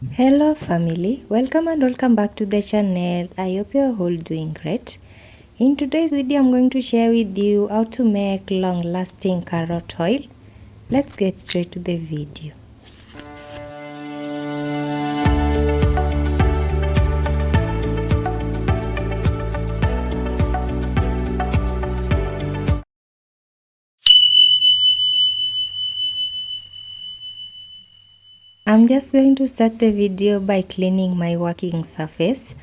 Hello family, welcome and welcome back to the channel. I hope you are all doing great. In today's video I'm going to share with you how to make long lasting carrot oil. Let's get straight to the video. I'm just going to start the video by cleaning my working surface.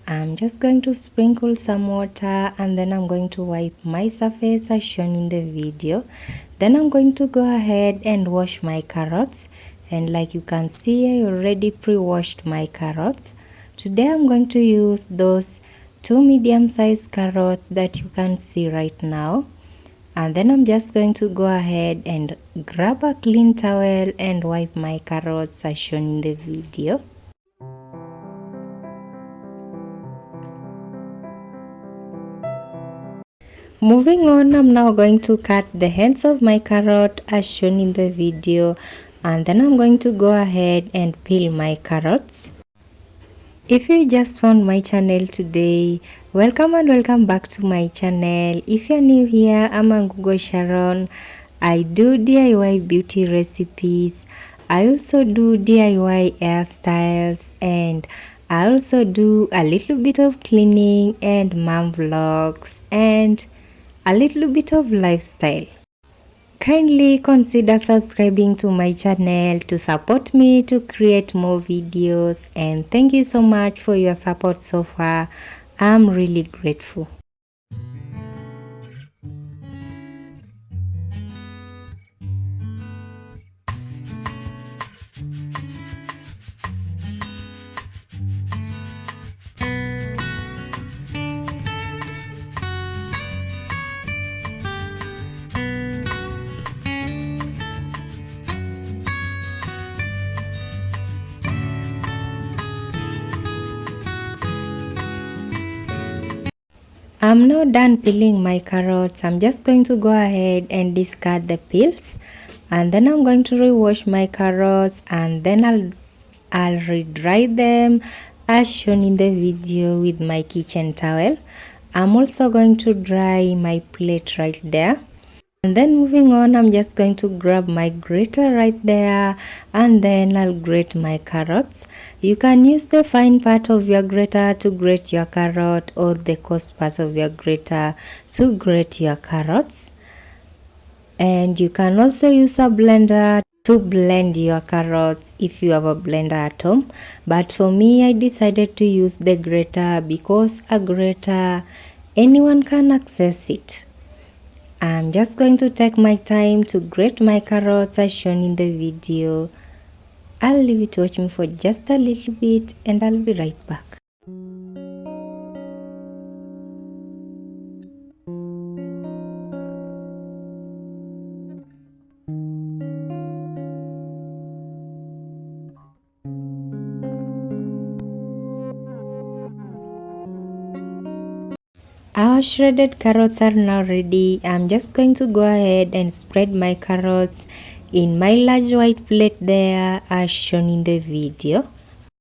I'm just going to sprinkle some water and then I'm going to wipe my surface as shown in the video. Then I'm going to go ahead and wash my carrots, and like you can see I already pre-washed my carrots. Today I'm going to use those two medium-sized carrots that you can see right now. And then I'm just going to go ahead and grab a clean towel and wipe my carrots as shown in the video. Moving on, I'm now going to cut the heads of my carrot as shown in the video, and then I'm going to go ahead and peel my carrots. If you just found my channel today, welcome and welcome back to my channel. If you're new here, I'm Angugo Sharon. I do DIY beauty recipes. I also do DIY hairstyles, and I also do a little bit of cleaning and mom vlogs and a little bit of lifestyle. Kindly consider subscribing to my channel to support me to create more videos, and thank you so much for your support so far. I'm really grateful. I'm now done peeling my carrots. I'm just going to go ahead and discard the peels, and then I'm going to rewash my carrots, and then I'll re-dry them as shown in the video with my kitchen towel. I'm also going to dry my plate right there. And then moving on, I'm just going to grab my grater right there, and then I'll grate my carrots. You can use the fine part of your grater to grate your carrot, or the coarse part of your grater to grate your carrots. And you can also use a blender to blend your carrots if you have a blender at home. But for me, I decided to use the grater because a grater, anyone can access it. I'm just going to take my time to grate my carrots as shown in the video. I'll leave it to watch me for just a little bit and I'll be right back. Our shredded carrots are now ready. I'm just going to go ahead and spread my carrots in my large white plate there as shown in the video.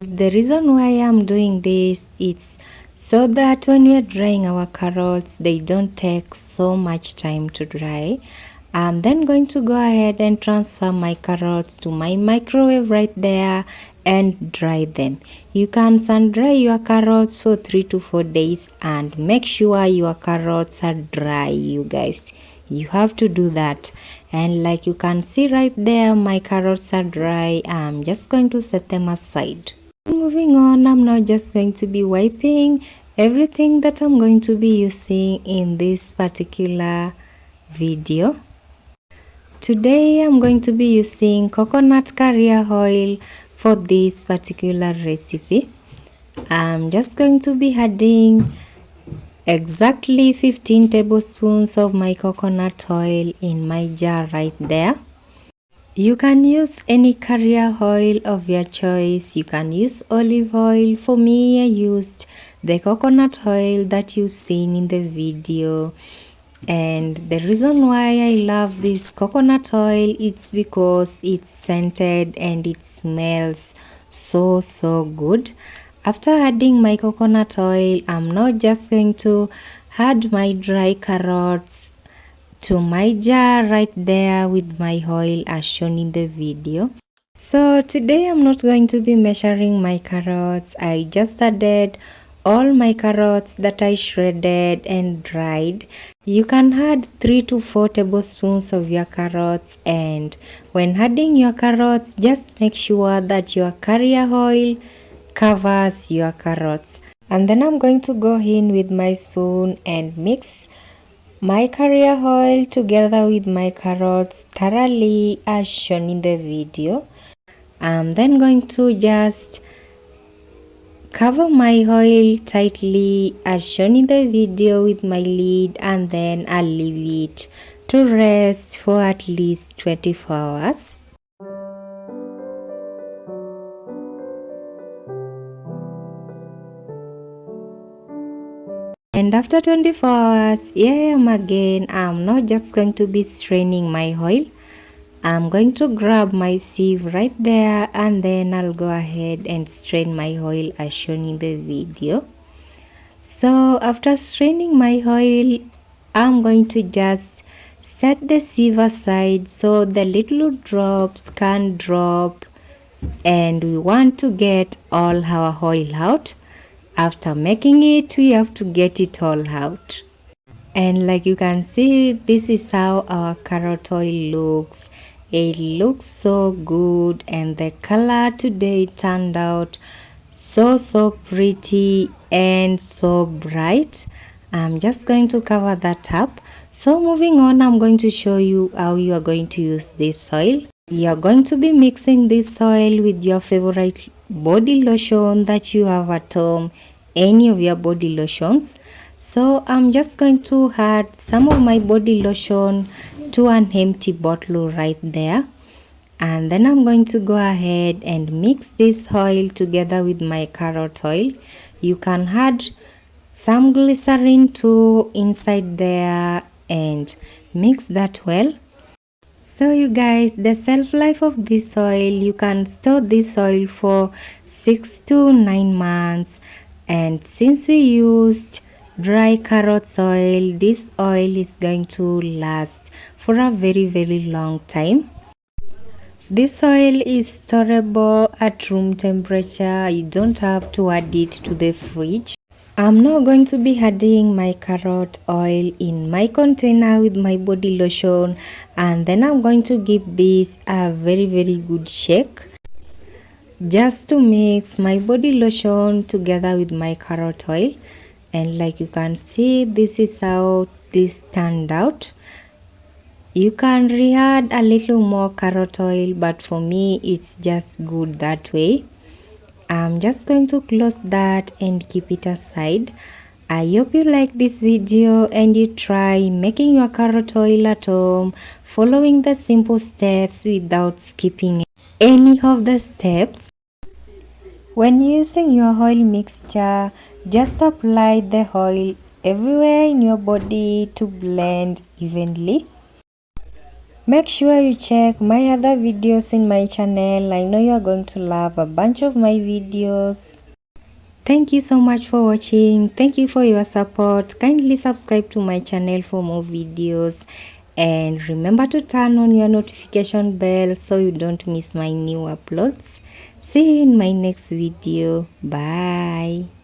The reason why I'm doing this is so that when we are drying our carrots, they don't take so much time to dry. I'm then going to go ahead and transfer my carrots to my microwave right there and dry them. You can sun dry your carrots for 3 to 4 days, and make sure your carrots are dry, you guys. You have to do that. And like you can see right there, my carrots are dry. I'm just going to set them aside. Moving on, I'm now just going to be wiping everything that I'm going to be using in this particular video. Today I'm going to be using coconut carrier oil for this particular recipe. I'm just going to be adding exactly 15 tablespoons of my coconut oil in my jar right there. You can use any carrier oil of your choice. You can use olive oil. For me, I used the coconut oil that you've seen in the video. And the reason why I love this coconut oil, it's because it's scented and it smells so good. After adding my coconut oil, I'm now just going to add my dry carrots to my jar right there with my oil as shown in the video. So today I'm not going to be measuring my carrots. I just added all my carrots that I shredded and dried. You can add 3 to 4 tablespoons of your carrots, and when adding your carrots, just make sure that your carrier oil covers your carrots. And then I'm going to go in with my spoon and mix my carrier oil together with my carrots thoroughly as shown in the video. I'm then going to just cover my oil tightly as shown in the video with my lid, and then I'll leave it to rest for at least 24 hours. And after 24 hours, here I am again. I'm not just going to be straining my oil. I'm going to grab my sieve right there, and then I'll go ahead and strain my oil as shown in the video. So after straining my oil, I'm going to just set the sieve aside so the little drops can drop, and we want to get all our oil out. After making it, we have to get it all out. And like you can see, this is how our carrot oil looks. It looks so good, and the color today turned out so pretty and so bright. I'm just going to cover that up. So moving on, I'm going to show you how you are going to use this oil. You're going to be mixing this oil with your favorite body lotion that you have at home, any of your body lotions. So I'm just going to add some of my body lotion to an empty bottle right there, and then I'm going to go ahead and mix this oil together with my carrot oil. You can add some glycerin too inside there and mix that well. So you guys, the shelf life of this oil, you can store this oil for 6 to 9 months, and since we used dry carrot oil, this oil is going to last for a very long time. This oil is storable at room temperature. You don't have to add it to the fridge. I'm now going to be adding my carrot oil in my container with my body lotion, and then I'm going to give this a very good shake just to mix my body lotion together with my carrot oil. And like you can see, this is how this turned out. You can re-add a little more carrot oil, but for me it's just good that way. I'm just going to close that and keep it aside. I hope you like this video and you try making your carrot oil at home, following the simple steps without skipping any of the steps. When using your oil mixture, just apply the oil everywhere in your body to blend evenly. Make sure you check my other videos in my channel. I know you are going to love a bunch of my videos. Thank you so much for watching. Thank you for your support. Kindly subscribe to my channel for more videos, and remember to turn on your notification bell so you don't miss my new uploads. See you in my next video. Bye.